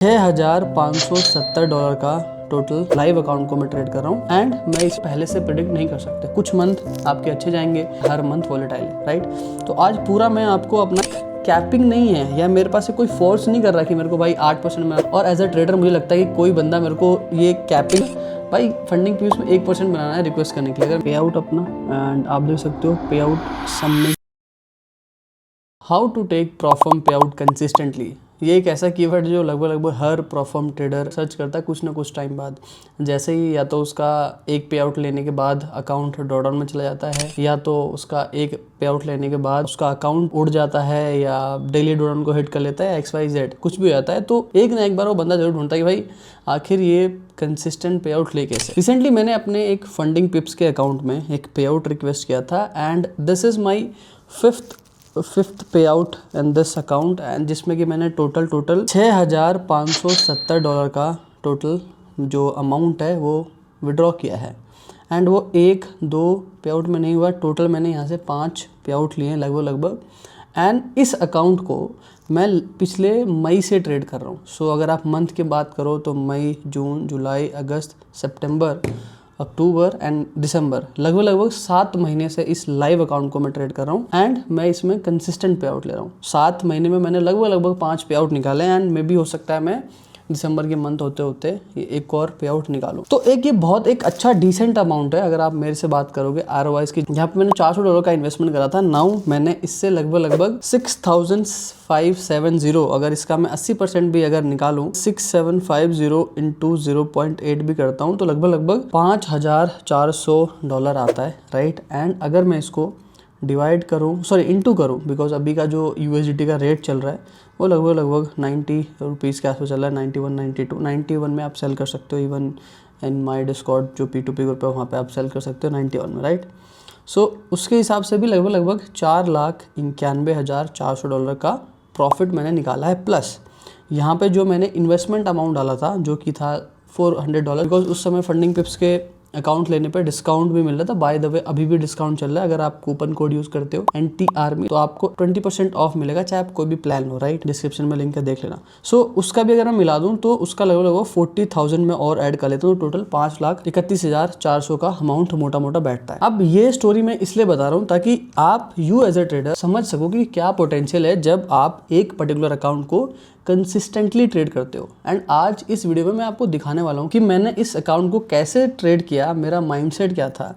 $6,570 का total live account को मैं ट्रेड कर रहा हूँ एंड मैं इस पहले से प्रिडिक्ट नहीं कर सकता। कुछ मंथ आपके अच्छे जाएंगे, हर मंथ वॉलेटाइल है, राइट। तो आज पूरा मैं आपको अपना कैपिंग नहीं है या मेरे पास से कोई फोर्स नहीं कर रहा कि मेरे को भाई 8% में, और एज अ ट्रेडर मुझे लगता है कि कोई बंदा मेरे को ये कैपिंग भाई फंडिंग पे उसमें 1% बनाना है रिक्वेस्ट करने के लिए। अगर पे आउट अपना एंड आप देख सकते हो pay out submit, how to take prop firm pay out consistently. ये एक ऐसा कीवर्ड जो लगभग हर प्रोफर्म ट्रेडर सर्च करता है कुछ ना कुछ टाइम बाद। जैसे ही या तो उसका एक पे आउट लेने के बाद अकाउंट ड्रॉडाउन में चला जाता है, या तो उसका एक पे आउट लेने के बाद उसका अकाउंट उड़ जाता है, या डेली ड्रॉडाउन को हिट कर लेता है, XYZ कुछ भी हो जाता है। तो एक ना एक बार वो बंदा जरूर ढूंढता है कि भाई आखिर ये कंसिस्टेंट पे आउट ले कैसे। रिसेंटली मैंने अपने एक फंडिंग पिप्स के अकाउंट में एक पे आउट रिक्वेस्ट किया था and this is my fifth pay out in this account, and जिसमें कि मैंने टोटल $6,570 का टोटल जो अमाउंट है वो विड्रॉ किया है। एंड वो 1-2 पे आउट में नहीं हुआ, टोटल मैंने यहाँ से 5 पे आउट लिए हैं लगभग। एंड इस अकाउंट को मैं पिछले मई से ट्रेड कर रहा हूँ। सो अगर आप मंथ की बात करो तो मई, जून, जुलाई, अगस्त, सितंबर, अक्टूबर एंड दिसंबर, लगभग 7 महीने से इस लाइव अकाउंट को मैं ट्रेड कर रहा हूँ एंड मैं इसमें कंसिस्टेंट पे आउट ले रहा हूँ। 7 महीने में मैंने लगभग 5 पे आउट निकाले एंड मे भी हो सकता है मैं दिसंबर के मंथ होते होते एक और पे आउट निकालूं। तो ये बहुत एक अच्छा डिसेंट अमाउंट है अगर आप मेरे से बात करोगे ROIs की। यहाँ पे मैंने $400 का इन्वेस्टमेंट करा था, नाउ मैंने इससे लगभग 6,570, अगर इसका मैं 80% भी अगर निकालूं 6750 इंटू 0.8 भी करता हूँ तो लगभग $5,400 आता है, राइट। एंड अगर मैं इसको डिवाइड करूँ, इंटू करूँ, बिकॉज अभी का जो USDT का रेट चल रहा है वो लगभग 90 रुपीज़ के आसपास चल रहा है, 91, 92, 91 में आप सेल कर सकते हो। इवन इन माई डिस्कॉर्ड जो P2P ग्रुप है वहाँ पे आप सेल कर सकते हो 91 में, राइट। सो उसके हिसाब से भी लगभग $4,91,400 का प्रॉफिट मैंने निकाला है। प्लस यहाँ पे जो मैंने इन्वेस्टमेंट अमाउंट डाला था जो कि था $400, बिकॉज उस समय फंडिंग पिप्स के अकाउंट लेने पे डिस्काउंट भी मिल रहा था। बाय द वे अभी भी डिस्काउंट चल रहा है, अगर आप कूपन कोड यूज करते हो NTRME तो आपको 20% ऑफ मिलेगा, चाहे आप कोई भी प्लान लो, राइट। डिस्क्रिप्शन में लिंक है, देख लेना। सो उसका भी अगर मैं मिला दूं तो उसका लगभग 40,000 में और ऐड कर लेता हूँ, टोटल 5,31,400 का अमाउंट मोटा बैठता है। अब ये स्टोरी मैं इसलिए बता रहा हूँ ताकि आप यू एज ए ट्रेडर समझ सको कि क्या पोटेंशियल है जब आप एक पर्टिकुलर अकाउंट को कंसिस्टेंटली ट्रेड करते हो। एंड आज इस वीडियो में मैं आपको दिखाने वाला हूँ कि मैंने इस अकाउंट को कैसे ट्रेड किया, मेरा माइंडसेट क्या था।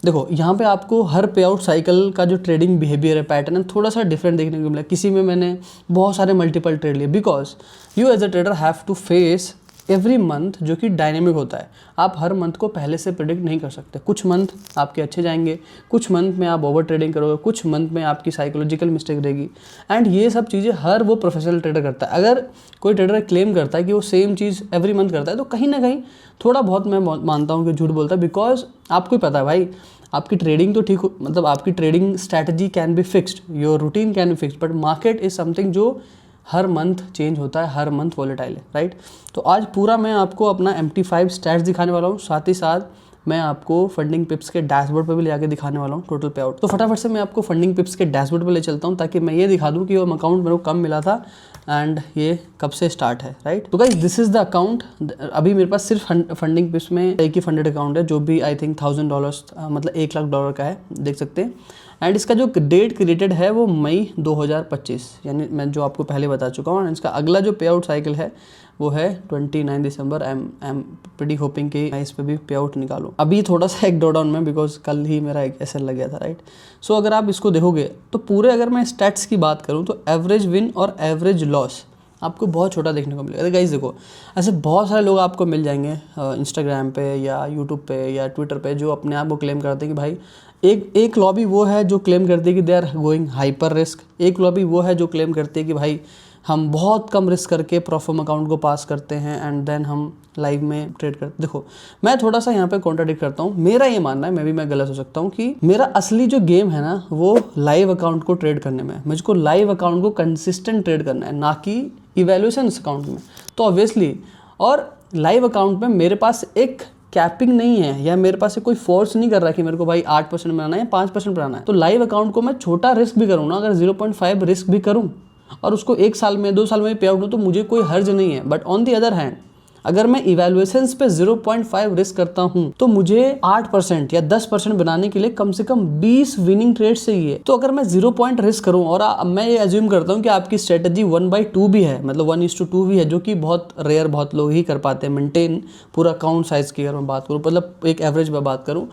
देखो यहाँ पे आपको हर पे आउट साइकिल का जो ट्रेडिंग बिहेवियर है, पैटर्न है, थोड़ा सा डिफरेंट देखने को मिला। किसी में मैंने बहुत सारे मल्टीपल ट्रेड लिए, because you as a trader have to face every month जो कि डायनेमिक होता है। आप हर मंथ को पहले से प्रिडिक्ट नहीं कर सकते। कुछ मंथ आपके अच्छे जाएंगे, कुछ मंथ में आप ओवर ट्रेडिंग करोगे, कुछ मंथ में आपकी साइकोलॉजिकल मिस्टेक रहेगी। एंड ये सब चीज़ें हर वो प्रोफेशनल ट्रेडर करता है। अगर कोई ट्रेडर क्लेम करता है कि वो सेम चीज़ एवरी मंथ करता है तो कहीं ना कहीं थोड़ा बहुत मैं मानता हूँ कि झूठ बोलता है, बिकॉज आपको ही पता है भाई आपकी ट्रेडिंग तो ठीक हो, मतलब आपकी trading strategy can be fixed, your routine can be fixed, but market is something जो हर मंथ चेंज होता है, हर मंथ वॉलेटाइल है, राइट। तो आज पूरा मैं आपको अपना MT5 स्टैट्स दिखाने वाला हूँ, साथ ही साथ मैं आपको फंडिंग पिप्स के डैशबोर्ड पे भी ले आके दिखाने वाला हूँ टोटल पे आउट। तो फटाफट से मैं आपको फंडिंग पिप्स के डैशबोर्ड पे ले चलता हूँ ताकि मैं ये दिखा दूँ कि वो अकाउंट मेरे को कम मिला था एंड ये कब से स्टार्ट है, राइट। तो guys this is the account. अभी मेरे पास सिर्फ फंडिंग पिप्स में एक ही फंडेड अकाउंट है जो भी आई थिंक $1,000 मतलब $1,00,000 का है, देख सकते हैं। एंड इसका जो डेट क्रिएटेड है वो मई 2025, यानी मैं जो आपको पहले बता चुका हूँ। इसका अगला जो पे आउट साइकिल है वो है 29 दिसंबर। आई एम प्रीटी होपिंग कि मैं इस पे भी पे आउट निकालूँ। अभी थोड़ा सा एक ड्रॉडाउन में, बिकॉज कल ही मेरा एक SL लग गया था, राइट। सो अगर आप इसको देखोगे तो पूरे अगर मैं स्टैट्स की बात करूँ तो एवरेज विन और एवरेज लॉस आपको बहुत छोटा देखने को मिलेगा। गाइस देखो ऐसे बहुत सारे लोग आपको मिल जाएंगे इंस्टाग्राम पे या यूट्यूब पे या ट्विटर पे जो अपने आप को क्लेम करते हैं कि भाई एक लॉबी वो है जो क्लेम करती है कि they are going hyper risk, एक लॉबी वो है जो क्लेम करती है कि भाई हम बहुत कम रिस्क करके प्रोफॉर्म अकाउंट को पास करते हैं एंड देन हम लाइव में ट्रेड करते। देखो मैं थोड़ा सा यहाँ पे कॉन्ट्राडिक्ट करता हूँ। मेरा ये मानना है, मैं गलत हो सकता हूँ, कि मेरा असली जो गेम है ना वो लाइव अकाउंट को ट्रेड करने में है। मुझको लाइव अकाउंट को कंसिस्टेंट ट्रेड करना है, ना कि इवैल्यूएशन अकाउंट में। तो ऑब्वियसली और लाइव अकाउंट में मेरे पास एक कैपिंग नहीं है या मेरे पास से कोई फोर्स नहीं कर रहा कि मेरे को भाई 8% बनाना है या 5% बनाना है। तो लाइव अकाउंट को मैं छोटा रिस्क भी करूँ ना, अगर 0.5 रिस्क भी करूँ और उसको 1 साल में 2 साल में पे आउट हो तो मुझे कोई हर्ज नहीं है। But on the other hand अगर मैं इवैल्यूएशंस पे 0.5 रिस्क करता हूं तो मुझे 8% या 10% बनाने के लिए कम से कम 20 विनिंग ट्रेड्स चाहिए। तो अगर मैं 0 पॉइंट रिस्क करूं और मैं ये अज्यूम करता हूं कि आपकी स्ट्रेटजी 1/2 भी है, मतलब 1:2 भी है, जो कि बहुत रेयर, बहुत लोग ही कर पाते हैं मेंटेन पूरा अकाउंट साइज की। अगर मैं बात करूं, मतलब एक एवरेज में बात करूं,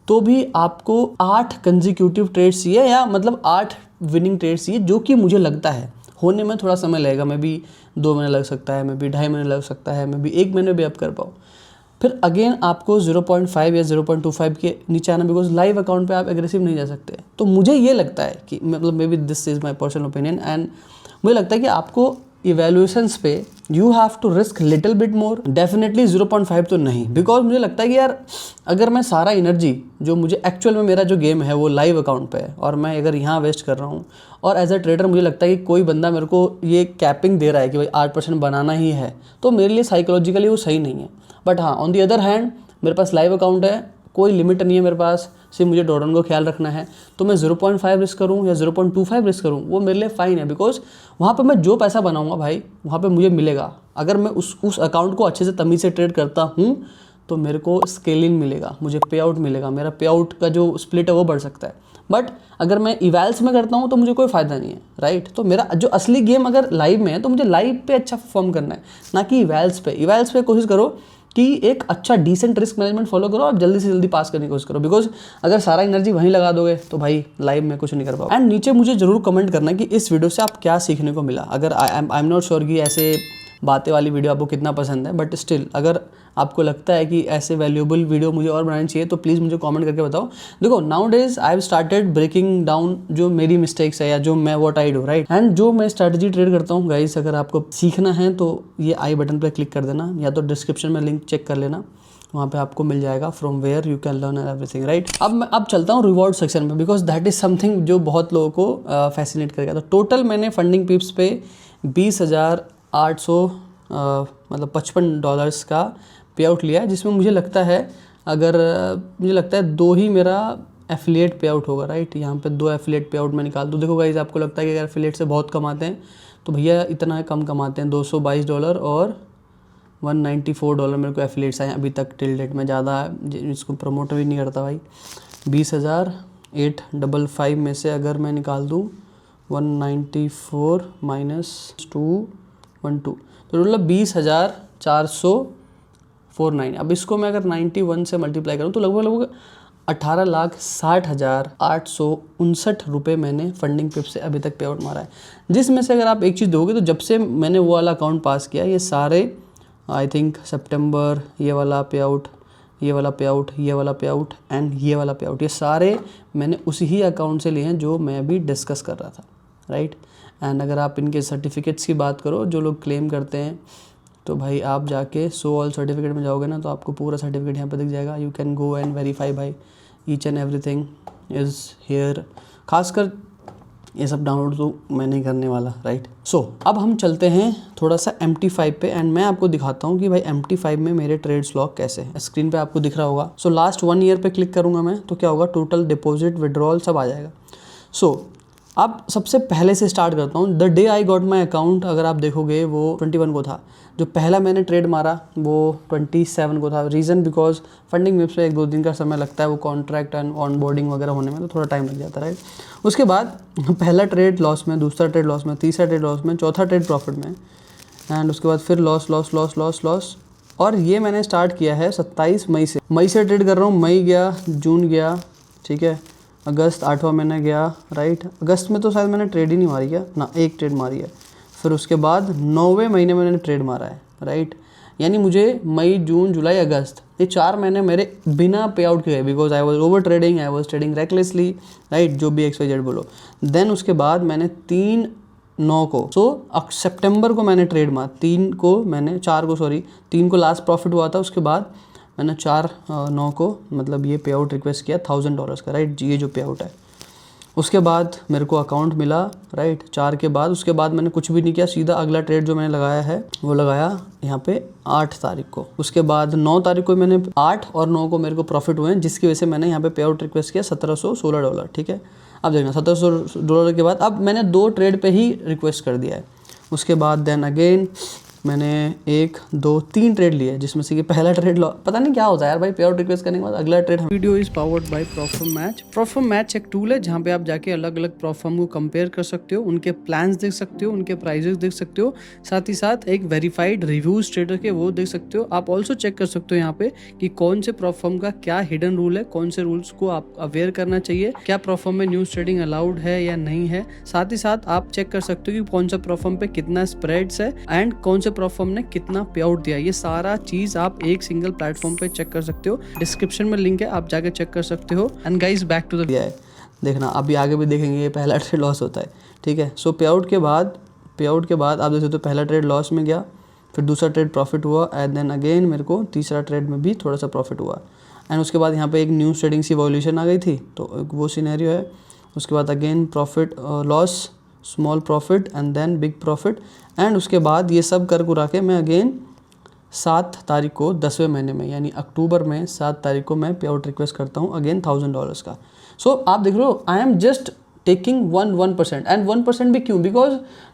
तो भी आपको 8 कंसेक्यूटिव ट्रेड्स चाहिए, या मतलब 8 विनिंग ट्रेड्स चाहिए, जो कि मुझे लगता है होने में थोड़ा समय लगेगा। मे बी 2 महीने लग सकता है, मे बी 2.5 महीने लग सकता है, मे बी 1 महीने भी आप कर पाओ। फिर अगेन आपको 0.5 या 0.25 के नीचे आना, बिकॉज लाइव अकाउंट पे आप एग्रेसिव नहीं जा सकते। तो मुझे ये लगता है कि मतलब maybe this is my personal opinion, and मुझे लगता है कि आपको इवैल्यूएशंस पे you have to risk little bit more, definitely 0.5 तो नहीं। बिकॉज मुझे लगता है कि यार अगर मैं सारा एनर्जी जो मुझे एक्चुअल में मेरा जो गेम है वो लाइव अकाउंट पे है और मैं अगर यहाँ वेस्ट कर रहा हूँ, और एज अ ट्रेडर मुझे लगता है कि कोई बंदा मेरे को ये कैपिंग दे रहा है कि भाई 8% बनाना ही है, तो मेरे लिए साइकोलॉजिकली वो सही नहीं है। बट हाँ, ऑन दी अदर हैंड मेरे पास लाइव अकाउंट है, कोई लिमिट नहीं है मेरे पास, सिर्फ मुझे ड्रॉडाउन को ख्याल रखना है, तो मैं 0.5 रिस्क करूँ या 0.25 रिस्क करूँ, वो मेरे लिए फ़ाइन है। बिकॉज वहाँ पे मैं जो पैसा बनाऊँगा भाई वहाँ पे मुझे मिलेगा। अगर मैं उस अकाउंट को अच्छे से तमीज़ से ट्रेड करता हूँ तो मेरे को स्केलिंग मिलेगा, मुझे पे आउट मिलेगा, मेरा पे आउट का जो स्प्लिट है वो बढ़ सकता है। बट अगर मैं इवैल्स में करता हूँ तो मुझे कोई फ़ायदा नहीं है, राइट। तो मेरा जो असली गेम अगर लाइव में है तो मुझे लाइव पे अच्छा परफॉर्म करना है, ना कि इवैल्स पे। इवैल्स पे कोशिश करो कि एक अच्छा डिसेंट रिस्क मैनेजमेंट फॉलो करो और जल्दी से जल्दी पास करने की कोशिश करो। बिकॉज अगर सारा एनर्जी वहीं लगा दोगे तो भाई लाइव में कुछ नहीं कर पाओ। एंड नीचे मुझे जरूर कमेंट करना कि इस वीडियो से आप क्या सीखने को मिला। अगर आई एम नॉट श्योर कि ऐसे बातें वाली वीडियो आपको कितना पसंद है, बट स्टिल अगर आपको लगता है कि ऐसे वैल्यूएबल वीडियो मुझे और बनानी चाहिए तो प्लीज़ मुझे कमेंट करके बताओ। देखो, nowadays I have started breaking down जो मेरी मिस्टेक्स है या जो मैं what I do, right. And जो मैं स्ट्रैटेजी ट्रेड करता हूँ गाइस, अगर आपको सीखना है तो ये आई बटन पर क्लिक कर देना, या तो डिस्क्रिप्शन में लिंक चेक कर लेना, वहाँ पे आपको मिल जाएगा from where you can learn everything, right. अब चलता हूँ रिवॉर्ड सेक्शन में, बिकॉज दैट इज समथिंग जो बहुत लोगों को फैसिनेट करेगा। तो टोटल मैंने फंडिंग पिप्स पे 20,800 मतलब $55 का पे आउट लिया है, जिसमें मुझे लगता है मुझे लगता है 2 ही मेरा एफिलिएट पे आउट होगा, राइट। यहाँ पे 2 एफिलिएट पे आउट मैं निकाल दूँ। देखो गाइस, आपको लगता है कि अगर एफिलिएट से बहुत कमाते हैं तो भैया इतना कम कमाते हैं, $222 और $194 मेरे को एफिलिएट्स आए अभी तक टिल डेट में। ज़्यादा इसको प्रमोट भी नहीं करता भाई। 20,855 में से अगर मैं निकाल दूँ 194 - 212 तो टोटल 20,449। अब इसको मैं अगर 91 से मल्टीप्लाई करूँ तो लगभग 18,60,859 रुपये मैंने फंडिंग पिप से अभी तक पे आउट मारा है। जिसमें से अगर आप एक चीज़ दोगे तो जब से मैंने वो वाला अकाउंट पास किया, ये सारे आई थिंक सितंबर, ये वाला पे आउट, ये वाला पे आउट, ये वाला पे आउट एंड ये वाला पे आउट, ये सारे मैंने उसी ही अकाउंट से लिए हैं जो मैं अभी डिस्कस कर रहा था, राइट। एंड अगर आप इनके सर्टिफिकेट्स की बात करो जो लोग क्लेम करते हैं, तो भाई आप जाके शो ऑल सर्टिफिकेट में जाओगे ना तो आपको पूरा सर्टिफिकेट यहाँ पे दिख जाएगा। You can go and verify भाई, each and everything is here. खासकर ये सब डाउनलोड तो मैं नहीं करने वाला, राइट। सो अब हम चलते हैं थोड़ा सा MT5 पे, एंड मैं आपको दिखाता हूँ कि भाई MT5 में मेरे ट्रेड्स लॉक कैसे हैं। स्क्रीन पे आपको दिख रहा होगा। सो लास्ट 1 ईयर पे क्लिक करूँगा मैं तो क्या होगा, टोटल डिपॉजिट विड्रॉल सब आ जाएगा। सो अब सबसे पहले से स्टार्ट करता हूँ। The day I got my account, अगर आप देखोगे वो 21 को था। जो पहला मैंने ट्रेड मारा वो 27 को था। रीज़न बिकॉज फंडिंग पिप्स पे 1-2 दिन का समय लगता है वो कॉन्ट्रैक्ट एंड ऑन बोर्डिंग वगैरह होने में, तो थोड़ा टाइम लग जाता है, राइट। उसके बाद पहला ट्रेड लॉस में, दूसरा ट्रेड लॉस में, तीसरा ट्रेड लॉस में, चौथा ट्रेड प्रॉफिट में, एंड उसके बाद फिर loss loss loss loss loss. और ये मैंने स्टार्ट किया है 27 मई से। मई से ट्रेड कर रहा हूँ। मई गया, जून गया, ठीक है, अगस्त 8वां महीना गया, राइट। अगस्त में तो शायद मैंने ट्रेड ही नहीं मारी है ना, 1 ट्रेड मारी है। फिर उसके बाद 9वें महीने में मैंने ट्रेड मारा है, राइट। यानी मुझे मई, जून, जुलाई, अगस्त, ये 4 महीने मेरे बिना पे आउट के गए, because I was over trading, I was trading recklessly, right, जो भी XYZ बोलो। देन उसके बाद मैंने 3/9 को, सितंबर को मैंने ट्रेड मारा, 3 को लास्ट प्रॉफिट हुआ था। उसके बाद मैंने 4/9 को मतलब ये पे आउट रिक्वेस्ट किया $1,000 का, राइट, ये जो पे आउट है। उसके बाद मेरे को अकाउंट मिला, राइट, 4 के बाद। उसके बाद मैंने कुछ भी नहीं किया, सीधा अगला ट्रेड जो मैंने लगाया है वो लगाया यहाँ पे 8 तारीख को। उसके बाद 9 तारीख को मैंने 8 और 9 को मेरे को प्रॉफिट हुए, जिसकी वजह से मैंने यहाँ पे पे आउट रिक्वेस्ट किया $1,716, ठीक है। अब देखना $1700 के बाद अब मैंने 2 ट्रेड पे ही रिक्वेस्ट कर दिया है। उसके बाद देन अगेन मैंने 1 2 3 ट्रेड लिए, जिसमें से कि पहला ट्रेड पता नहीं क्या होता है यार भाई, पे आउट रिक्वेस्ट करने के बाद अगला trade. Video is powered by prop firm match. Prop firm match एक टूल है जहाँ पे आप जाके अलग अलग प्रॉफर्म को कंपेयर कर सकते हो, उनके प्लान्स देख सकते हो, उनके प्राइजेस देख सकते हो, साथ ही साथ एक वेरीफाइड रिव्यू स्टेटस के वो देख सकते हो। आप ऑल्सो चेक कर सकते हो यहाँ पे कि कौन से प्रॉफर्म का क्या हिडन रूल है, कौन से रूल्स को आप अवेयर करना चाहिए, क्या प्रॉफर्म में न्यूज ट्रेडिंग अलाउड है या नहीं है। साथ ही साथ आप चेक कर सकते हो कि कौन सा प्रॉफर्म पे कितना स्प्रेड्स है एंड कौन से प्रॉफर्म ने कितना पे आउट दिया। ये सारा चीज आप एक सिंगल प्लेटफॉर्म पे चेक कर सकते हो। डिस्क्रिप्शन में लिंक है, आप जाके चेक कर सकते हो। And guys back to the देखना, अभी आगे भी देखेंगे ये पहला ट्रेड लॉस होता है, ठीक है। सो पे आउट के बाद आप देख सकते हो पहला ट्रेड लॉस में गया, फिर दूसरा ट्रेड प्रॉफिट हुआ एंड देन अगेन मेरे को तीसरा ट्रेड में भी थोड़ा सा प्रॉफिट हुआ एंड उसके बाद यहाँ पे एक न्यूज़ ट्रेडिंग सी वॉल्यूशन आ गई थी, तो वो सिनेरियो है। उसके बाद again profit loss, small profit and then big profit and उसके बाद ये सब कर कुरा के मैं अगेन 7 तारीख को 10वें महीने में यानी अक्टूबर में 7 तारीख को मैं पे आउट रिक्वेस्ट करता हूँ अगेन $1000 का। सो आप देख रहे हो I am just taking 1% and 1% भी क्यों, बिकॉज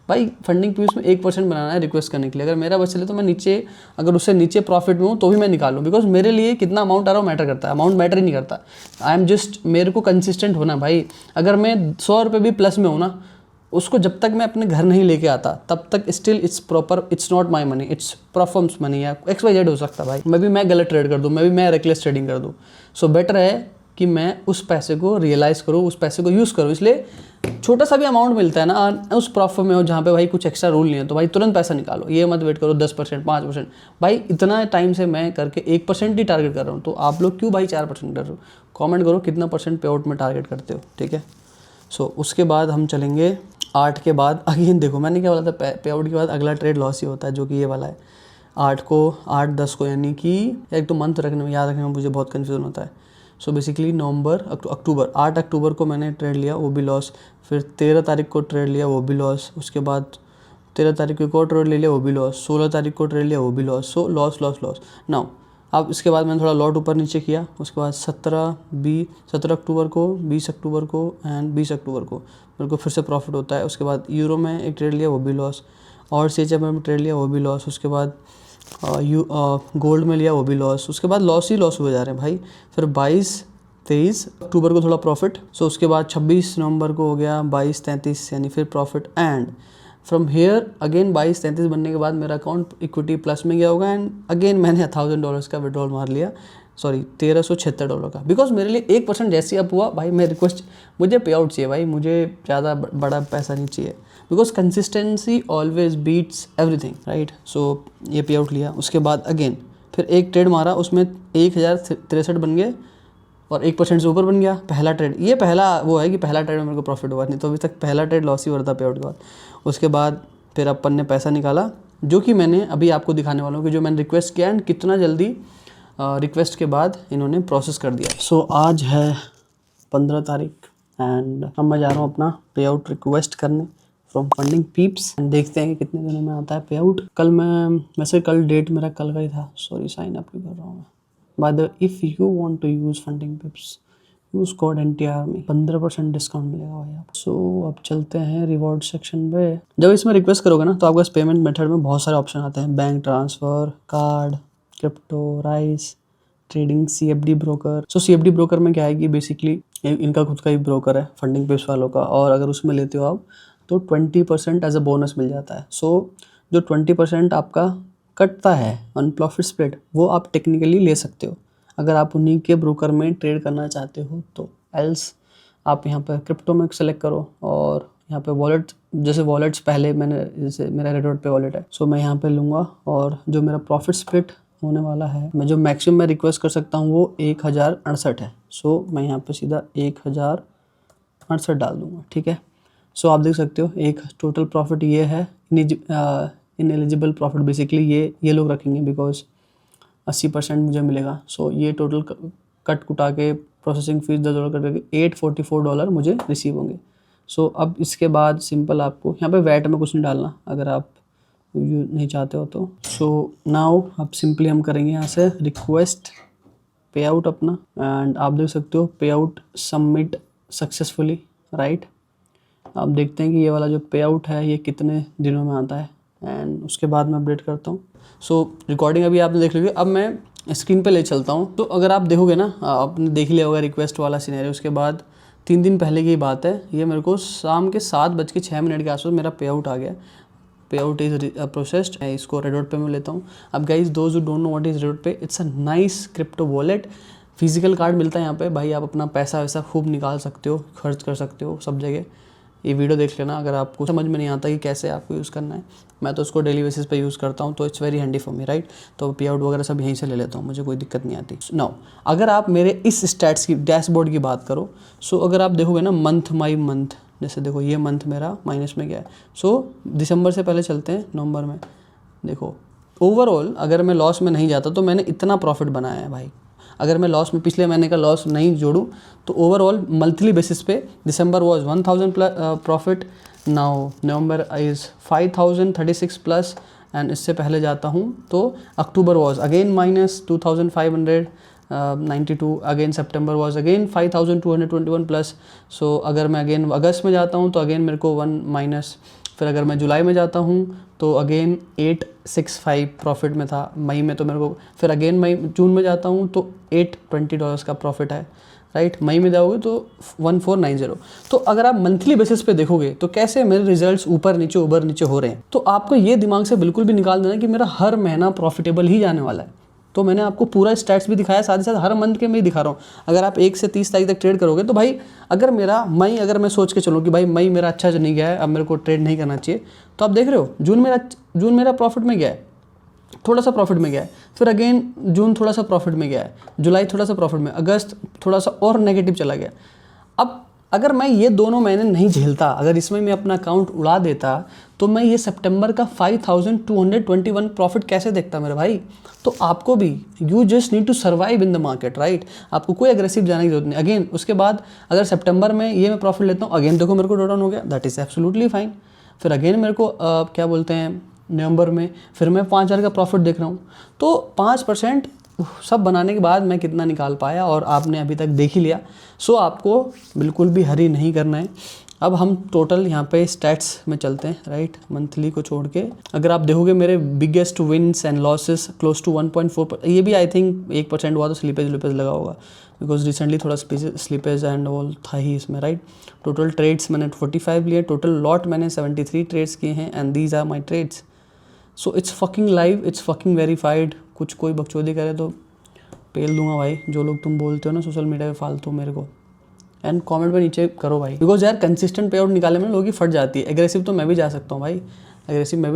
भाई फंडिंग पीस में 1% बनाना है रिक्वेस्ट करने के लिए। अगर मेरा बच चले तो मैं नीचे, अगर उससे नीचे प्रॉफिट में हूँ तो भी मैं निकालूँ, बिकॉज मेरे लिए कितना अमाउंट आ रहा हो मैटर करता है, अमाउंट मैटर ही नहीं करता। आई एम जस्ट, मेरे को कंसिस्टेंट होना भाई। अगर मैं ₹100 भी प्लस में हूँ ना, उसको जब तक मैं अपने घर नहीं लेके आता तब तक still it's proper, it's not my money, it's performs money या XYZ हो सकता है भाई। मैं गलत ट्रेड कर दूँ, मैं रेकलेस ट्रेडिंग कर दूँ। सो बेटर है कि मैं उस पैसे को रियलाइज़ करूँ, उस पैसे को यूज़ करूँ। इसलिए छोटा सा भी अमाउंट मिलता है ना उस प्रॉफिट में हो जहाँ पे भाई कुछ एक्स्ट्रा रूल नहीं है, तो भाई तुरंत पैसा निकालो, ये मत वेट करो 10% 5%। भाई इतना टाइम से मैं करके 1% ही टारगेट कर रहा हूँ, तो आप लोग क्यों भाई 4% कर रहे हो? कॉमेंट करो कितना परसेंट पे आउट में टारगेट करते हो, ठीक है। सो उसके बाद हम चलेंगे 8 के बाद। अगेन देखो मैंने क्या बोला था, पे आउट के बाद अगला ट्रेड लॉस ही होता है, जो कि ये वाला है 8 10 को, यानी कि एक तो मंथ रखने में, याद रखने में मुझे बहुत कन्फ्यूजन होता है। सो बेसिकली अक्टूबर 8 अक्टूबर को मैंने ट्रेड लिया, वो भी लॉस। फिर 13 तारीख को ट्रेड लिया, वो भी लॉस। उसके बाद 13 तारीख को ट्रेड ले लिया, वो भी लॉस। 16 तारीख को ट्रेड लिया, वो भी loss. So loss loss loss. Now अब इसके बाद मैंने थोड़ा लॉट ऊपर नीचे किया। उसके बाद 17 अक्टूबर को, 20 अक्टूबर को एंड 20 अक्टूबर को मेरे को फिर से प्रॉफिट होता है। उसके बाद यूरो में एक ट्रेड लिया, वो भी लॉस। और CHF में ट्रेड लिया, वो भी लॉस। उसके बाद गोल्ड में लिया, वो भी लॉस। उसके बाद लॉस ही लॉस हुए जा रहे हैं भाई। फिर 22-23 अक्टूबर को थोड़ा प्रॉफिट। सो उसके बाद 26 नवंबर को हो गया 22-33 यानी फिर profit and from here again 22-33 बनने के बाद मेरा अकाउंट इक्विटी प्लस में गया होगा एंड अगेन मैंने $1000 का विड्रॉल मार लिया, सॉरी $1376 का। बिकॉज मेरे लिए 1% जैसे ही अप हुआ भाई, मैं रिक्वेस्ट, मुझे पे आउट चाहिए भाई, मुझे ज़्यादा बड़ा पैसा नहीं चाहिए, because consistency always beats everything, right. So ये पे आउट लिया। उसके बाद अगेन फिर एक ट्रेड मारा, उसमें 1063 बन गए और 1% से ऊपर बन गया पहला ट्रेड। ये पहला वो है कि पहला ट्रेड में मेरे को प्रॉफिट हुआ, नहीं तो अभी तक पहला ट्रेड लॉस ही हो रहा था पे आउट के बाद। उसके बाद फिर अपन ने पैसा निकाला, जो कि मैंने अभी आपको दिखाने वाला हूँ कि जो मैंने रिक्वेस्ट किया एंड कितना जल्दी रिक्वेस्ट के बाद इन्होंने प्रोसेस कर दिया। सो आज है 15 तारीख एंड अब मैं जा रहा हूँ अपना पे आउट रिक्वेस्ट करने फ्रॉम फंडिंग पीप्स एंड देखते हैं कि कितने दिनों में आता है पे आउट। कल डेट मेरा कल का ही था, सॉरी साइन अप भी कर रहा हूँ मैं। By the if you want to use funding pips, use code NTRARMY, 15% discount मिलेगा भाई आप। सो अब चलते हैं रिवॉर्ड सेक्शन पे। जब इसमें रिक्वेस्ट करोगे ना तो आपको इस पेमेंट मेथड में बहुत सारे ऑप्शन आते हैं, bank transfer, card, crypto, rise, trading, CFD broker. So CFD broker में क्या है कि बेसिकली इनका खुद का ही ब्रोकर है फंडिंग पिप्स वालों का, और अगर उसमें लेते हो आप तो 20% एज अ बोनस मिल जाता है। सो जो 20% आपका कटता है ऑन प्रॉफिट स्प्लिट, वो आप टेक्निकली ले सकते हो अगर आप उन्हीं के ब्रोकर में ट्रेड करना चाहते हो तो। एल्स आप यहाँ पर क्रिप्टो में सेलेक्ट करो और यहाँ पे वॉलेट, जैसे वॉलेट्स पहले मैंने, जैसे मेरा रेडोट पे वॉलेट है, सो मैं यहाँ पे लूँगा और जो मेरा प्रॉफिट स्प्लिट होने वाला है, मैं जो मैक्सिमम मैं रिक्वेस्ट कर सकता हूँ वो 1068 है। सो मैं यहाँ पे सीधा 1068 डाल दूँगा, ठीक है। सो आप देख सकते हो एक टोटल प्रॉफिट ये है, इनएलिजिबल प्रॉफिट बेसिकली ये लोग रखेंगे बिकॉज 80% मुझे मिलेगा। सो ये टोटल कट कुटा के प्रोसेसिंग फीस $10 कट करके $844 मुझे रिसीव होंगे। सो अब इसके बाद सिंपल आपको यहाँ पे वैट में कुछ नहीं डालना अगर आप नहीं चाहते हो तो। सो नाउ अब सिंपली हम करेंगे यहाँ से रिक्वेस्ट पे आउट अपना एंड आप देख सकते हो pay out submit successfully right. अब देखते हैं कि ये वाला जो पे आउट है ये कितने दिनों में आता है, एंड उसके बाद मैं अपडेट करता हूँ। सो रिकॉर्डिंग अभी आपने देख ली। अब मैं स्क्रीन पे ले चलता हूँ। तो अगर आप देखोगे ना, आपने देख लिया होगा रिक्वेस्ट वाला सिनेरियो। उसके बाद 3 दिन पहले की बात है, ये मेरे को शाम के 7:06 के आसपास मेरा पे आउट आ गया। पे आउट इज प्रोसेस्ड। मैं इसको रेडोट पे में लेता हूँ। अब guys those who don't know what is RedotPay, it's a nice crypto wallet. Physical card मिलता है यहाँ पे भाई, आप अपना पैसा वैसा खूब निकाल सकते हो, खर्च कर सकते हो सब जगह। ये वीडियो देख लेना अगर आपको समझ में नहीं आता कि कैसे आपको यूज़ करना है। मैं तो उसको डेली बेसिस पे यूज़ करता हूँ, तो it's very handy for me, right. तो पे आउट वगैरह सब यहीं से ले लेता हूँ, मुझे कोई दिक्कत नहीं आती। नाउ अगर आप मेरे इस स्टैट्स की डैशबोर्ड की बात करो, सो अगर आप देखोगे ना मंथ बाई मंथ, जैसे देखो ये मंथ मेरा माइनस में गया है। सो दिसंबर से पहले चलते हैं नवंबर में। देखो ओवरऑल अगर मैं लॉस में नहीं जाता तो मैंने इतना प्रॉफिट बनाया है भाई। अगर मैं लॉस में पिछले महीने का लॉस नहीं जोड़ूं तो ओवरऑल मंथली बेसिस पे December was 1000 plus profit, now November is 5036 plus, and इससे पहले जाता हूं तो October was again minus 2592, again September was again 5221 plus. So अगर मैं अगेन अगस्त में जाता हूं तो अगेन मेरे को 1 माइनस, फिर अगर मैं जुलाई में जाता हूँ तो अगेन 865 प्रॉफिट में था। मई में तो मेरे को, फिर अगेन जून में जाता हूँ तो $820 का प्रॉफिट है, राइट। मई में जाओगे तो 1490। तो अगर आप मंथली बेसिस पे देखोगे तो कैसे मेरे रिजल्ट्स ऊपर नीचे हो रहे हैं। तो आपको ये दिमाग से बिल्कुल भी निकाल देना कि मेरा हर महीना प्रॉफिटेबल ही जाने वाला है। तो मैंने आपको पूरा स्टैट्स भी दिखाया, साथ ही साथ हर मंथ के मैं दिखा रहा हूँ। अगर आप 1 से 30 तारीख तक ट्रेड करोगे तो भाई अगर मेरा मई, अगर मैं सोच के चलूँ कि भाई मई मेरा अच्छा नहीं गया है, अब मेरे को ट्रेड नहीं करना चाहिए, तो आप देख रहे हो जून मेरा प्रॉफिट में गया है, थोड़ा सा प्रॉफिट में गया है, फिर अगेन जून थोड़ा सा प्रॉफिट में गया है, जुलाई थोड़ा सा प्रॉफिट में, अगस्त थोड़ा सा और नेगेटिव चला गया। अब अगर मैं ये दोनों महीने नहीं झेलता, अगर इसमें मैं अपना अकाउंट उड़ा देता, तो मैं ये सितंबर का 5221 प्रॉफिट कैसे देखता मेरे भाई। तो आपको भी you just need to survive in the market, right. आपको कोई एग्रेसिव जाने की जरूरत नहीं। अगेन उसके बाद अगर सितंबर में ये मैं प्रॉफिट लेता हूँ, अगेन देखो मेरे को ड्रॉ डाउन हो गया, दैट इज़ एब्सोल्युटली फाइन। फिर अगेन मेरे को क्या बोलते हैं नवंबर में फिर मैं 5000 का प्रॉफिट देख रहा हूँ। तो 5% सब बनाने के बाद मैं कितना निकाल पाया, और आपने अभी तक देख ही लिया। सो आपको बिल्कुल भी हरी नहीं करना है। अब हम टोटल यहाँ पे स्टैट्स में चलते हैं, राइट, मंथली को छोड़ के। अगर आप देखोगे मेरे biggest wins and losses close to 1.4, ये भी आई थिंक 1% हुआ तो स्लीपेज लगा होगा, बिकॉज रिसेंटली थोड़ा स्लीपेज एंड ऑल था ही इसमें, राइट। टोटल ट्रेड्स मैंने 45 लिए, टोटल लॉट मैंने 73 ट्रेड्स किए हैं, and these are my trades. So it's fucking live, it's fucking verified. कुछ कोई बकचोदी करे तो पेल दूंगा भाई, जो लोग तुम बोलते हो ना सोशल मीडिया पे फालतू मेरे को। एंड कमेंट पे नीचे करो भाई, बिकॉज यार कंसिस्टेंट पे आउट निकालने में लोगों की फट जाती है। एग्रेसिव तो मैं भी जा सकता हूँ भाई, एग्रेसिव मैं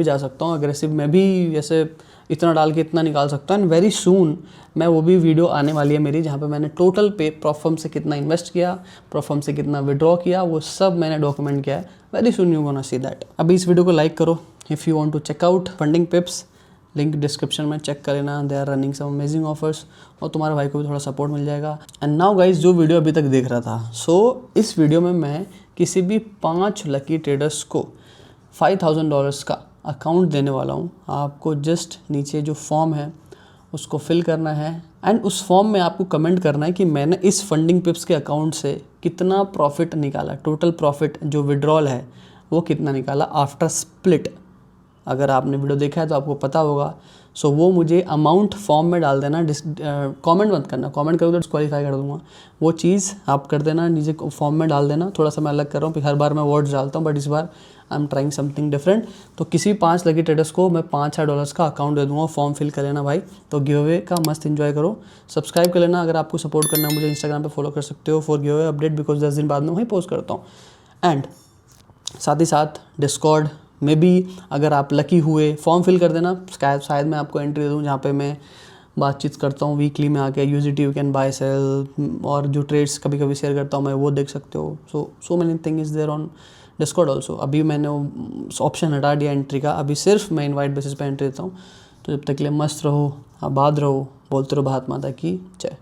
भी ऐसे इतना डाल के इतना निकाल सकता हूँ। एंड वेरी सून मैं वो भी वीडियो आने वाली है मेरी, जहाँ पे मैंने टोटल पे प्रॉफर्म से कितना इन्वेस्ट किया, प्रॉफर्म से कितना विड्रॉ किया, वो सब मैंने डॉक्यूमेंट किया है। Very soon you gonna see that. अभी इस वीडियो को लाइक करो if you want to check out funding pips, link description में चेक कर लेना। They are running some amazing offers, और तुम्हारे भाई को भी थोड़ा सपोर्ट मिल जाएगा। एंड नाउ गाइज, जो वीडियो अभी तक देख रहा था, सो इस वीडियो में मैं किसी भी 5 लकी ट्रेडर्स को $5000 का अकाउंट देने वाला हूँ। आपको जस्ट नीचे जो फॉर्म है उसको फिल करना है, एंड उस फॉर्म में आपको कमेंट करना है कि मैंने इस फंडिंग पिप्स के अकाउंट से कितना प्रॉफिट निकाला, टोटल प्रॉफिट जो विड्रॉल है वो कितना निकाला आफ्टर स्प्लिट। अगर आपने वीडियो देखा है तो आपको पता होगा। सो वो मुझे अमाउंट फॉर्म में डाल देना। कमेंट मत करना, कमेंट करोगे तो डिस्क्वालीफाई कर दूंगा। वो चीज़ आप कर देना, नीचे फॉर्म में डाल देना। थोड़ा सा मैं अलग कर रहा हूँ, हर बार मैं वर्ड्स डालता हूँ, बट इस बार I am trying something different. तो किसी 5 लकी ट्रेडर्स को मैं $5000 का अकाउंट दे दूँगा। फॉर्म फिल कर लेना भाई। तो गिव अवे का मस्त इन्जॉय करो। सब्सक्राइब कर लेना अगर आपको सपोर्ट करना है। मुझे इंस्टाग्राम पर फॉलो कर सकते हो for give away update, because 10 दिन बाद में वहीं पोस्ट करता हूँ। एंड साथ ही साथ डिस्कॉर्ड में भी अगर आप लकी हुए फॉर्म फिल कर देना, शायद मैं आपको एंट्री दे दूँ, जहाँ पे मैं बातचीत करता हूँ वीकली में आके। यूजिटी यू कैन बाय सेल, और जो ट्रेड्स कभी कभी शेयर करता हूँ मैं, वो देख सकते हो। So many thing is there on Discord also. अभी मैंने ऑप्शन हटा दिया एंट्री का, अभी सिर्फ मैं इन्वाइट बेसिस पे एंट्री देता हूँ। तो जब तक के लिए मस्त रहो, आबाद रहो, बोलते रहो भारत माता की जय।